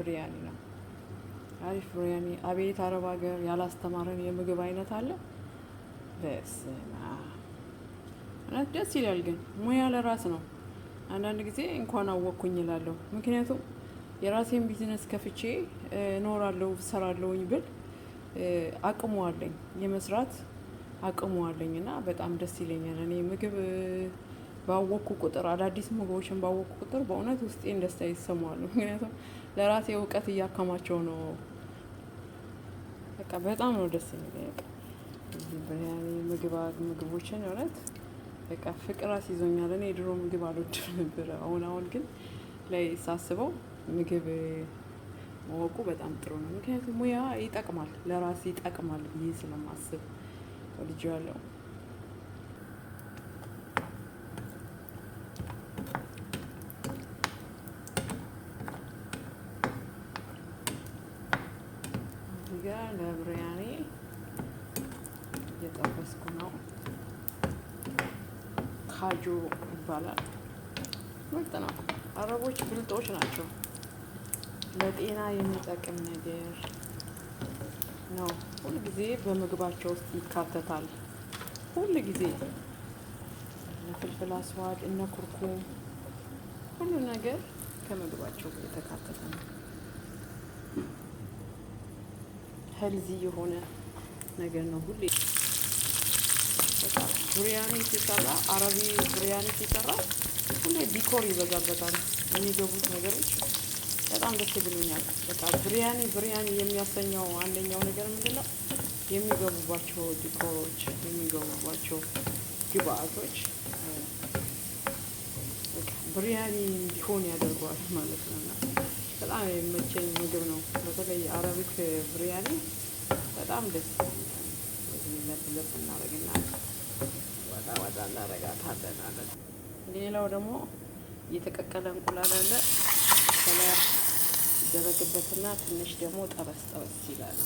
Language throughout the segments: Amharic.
ብሪያኒ ነው። አሪፍ ብሪያኒ። አቤት አረብ ሀገር ያላስተማረን የምግብ አይነት አለ። በስመ አብ እውነት ደስ ይላል። ግን ሙያ ለራስ ነው። አንዳንድ ጊዜ እንኳን አወቅኩኝ እላለሁ። ምክንያቱም የራሴን ቢዝነስ ከፍቼ እኖራለሁ እሰራለሁኝ ብል አቅሙ አለኝ፣ የመስራት አቅሙ አለኝ እና በጣም ደስ ይለኛል። እኔ ምግብ ባወቅኩ ቁጥር አዳዲስ ምግቦችን ባወቅኩ ቁጥር በእውነት ውስጤን ደስታ ይሰማዋል። ምክንያቱም ለራሴ እውቀት እያከማቸው ነው። በቃ በጣም ነው ደስ የሚለኝ። ብሪያኒ ምግቦችን እውነት በቃ ፍቅር አስይዞኛል። እኔ ድሮ ምግብ አልወድም ነበር። አሁን ግን ላይ ሳስበው ምግብ ማወቁ በጣም ጥሩ ነው። ምክንያቱም ሙያ ይጠቅማል፣ ለራስ ይጠቅማል ብዬ ስለማስብ ወድጄዋለሁ። እዚህ ጋር ለብሪያኒ እየጠበስኩ ነው። ካጁ ይባላል። ምርጥ ነው። አረቦች ብልጦች ናቸው። ለጤና የሚጠቅም ነገር ነው። ሁል ጊዜ በምግባቸው ውስጥ ይካተታል። ሁል ጊዜ እነ ፍልፍል አስዋድ እነ ኩርኩም ሁሉ ነገር ከምግባቸው የተካተተ ነው። ሄልዚ የሆነ ነገር ነው። ሁሌ በቃ ብሪያኒ ሲሰራ አረቢ ብሪያኒ ሲሰራ ሁሌ ዲኮር ይበዛበታል። የሚገቡት ነገሮች በጣም ደስ ብሎኛል። በቃ ብሪያኒ የሚያሰኘው አንደኛው ነገር ምንድነው? የሚገቡባቸው ዲኮሮች፣ የሚገቡባቸው ግብአቶች በቃ ብሪያኒ እንዲሆን ያደርገዋል ማለት ነው። እና በጣም የሚመቸኝ ምግብ ነው። በተለይ አረቢክ ብሪያኒ በጣም ደስ ይላል። ለብ እናደርግና ወጣ እናደርጋታለን አለን። ሌላው ደግሞ የተቀቀለ እንቁላል አለ። ከላይ ይደረግበትና ትንሽ ደግሞ ጠበስ ይላል።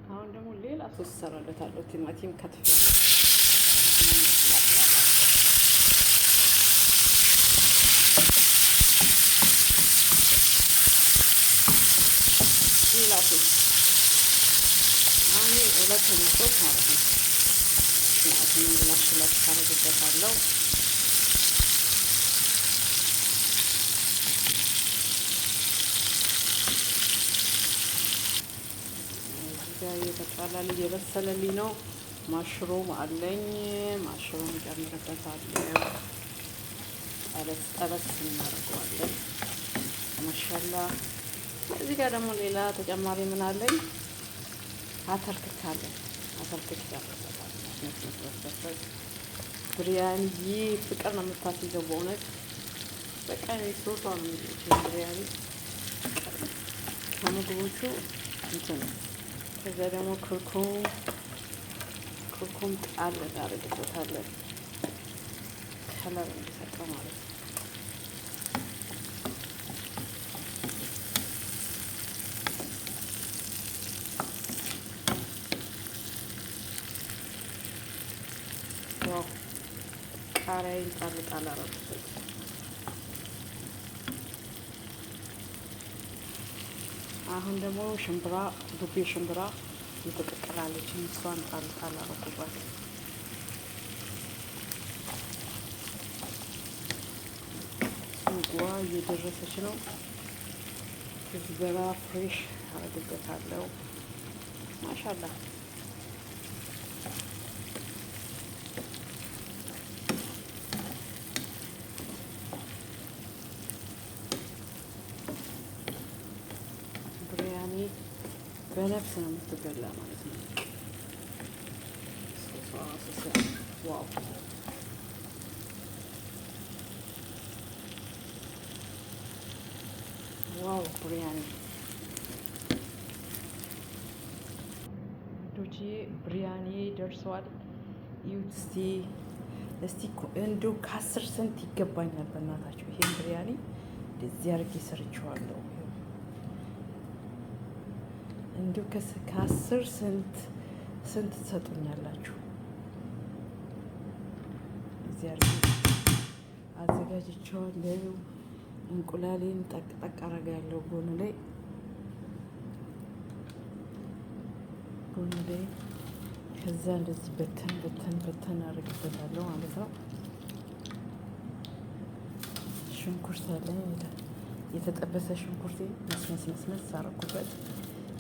አሁን ደግሞ ሌላ ሶስ እሰራለታለሁ። ቲማቲም ከትፌያለሁ። ሌላ ሶስ አሁን ሁለተኛ ሶስ ማለት ነው። ቲማቲም ላሽ ታደርግበታለሁ። እየተጣላል እየበሰለልኝ ነው። ማሽሩም አለኝ። ማሽሩም እጨምርበታለሁ። ጠበስ እናደርገዋለን። ማሻላ እዚህ ጋር ደግሞ ሌላ ተጨማሪ ምን አለኝ? አተርክክ አለኝ። አተርክክ ያደርግበታል። መስመስመስመስመስ ብሪያኒ ፍቅር ነው የምታስይዘው በእውነት በቃ ሶሷ ነው የሚችል ብሪያኒ ከምግቦቹ እንትን ነው። ከዛ ደግሞ ኩርኩም ጣል እናደርግበታለን ከለር እንዲሰጠው ማለት ነው። ያው ቃሪያን ጣል አደረኩበት። አሁን ደግሞ ሽምብራ ዱቤ ሽምብራ የተቀቀላለች እሷን ጣል አደረኩባት። ሱጓ እየደረሰች ነው። ክዝበራ ፍሬሽ አደርግበታለሁ። ማሻላ ብሪያኒ በነፍስ ነው የምትበላ ማለት ነው። ዋው ዋው ብሪያኒ ዶቼ ብሪያኒ ደርሰዋል። እዩት እስቲ እስቲ እንደው ከ10 ስንት ይገባኛል በእናታችሁ። ይሄን ብሪያኒ እንደዚህ አድርጌ ሰርቼዋለሁ። እንደው ከ10 ስንት ትሰጡኛላችሁ? እዚህ አድርጌ አዘጋጅቼዋለሁ። እንቁላሌን ጠቅ አደርጋለሁ ጎን ላይ ከዛ እንደዚህ በተን አደርግበታለሁ ማለት ነው። ሽንኩርት አለኝ የተጠበሰ ሽንኩርቴ መስመስ አደረኩበት።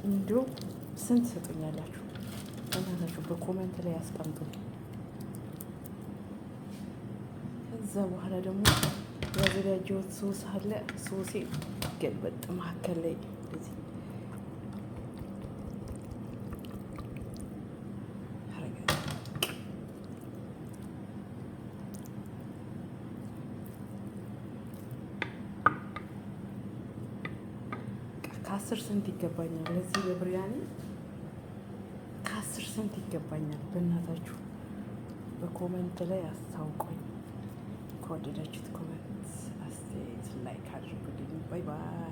እንዲሁም ስንት ትሰጡኛላችሁ እናታችሁ በኮመንት ላይ ያስቀምጡ። ከዛ በኋላ ደግሞ ያዘጋጀሁት ሶስ አለ። ሶሴ ገልበጥ መካከል ላይ እንደዚህ ከ10 ስንት ይገባኛል? ለዚህ ለብሪያኒ ከ10 ስንት ይገባኛል? በእናታችሁ በኮመንት ላይ አስታውቁኝ። ከወደዳችሁት ኮመንት አስተያየት ላይክ አድርጉልኝ። ባይ ባይ።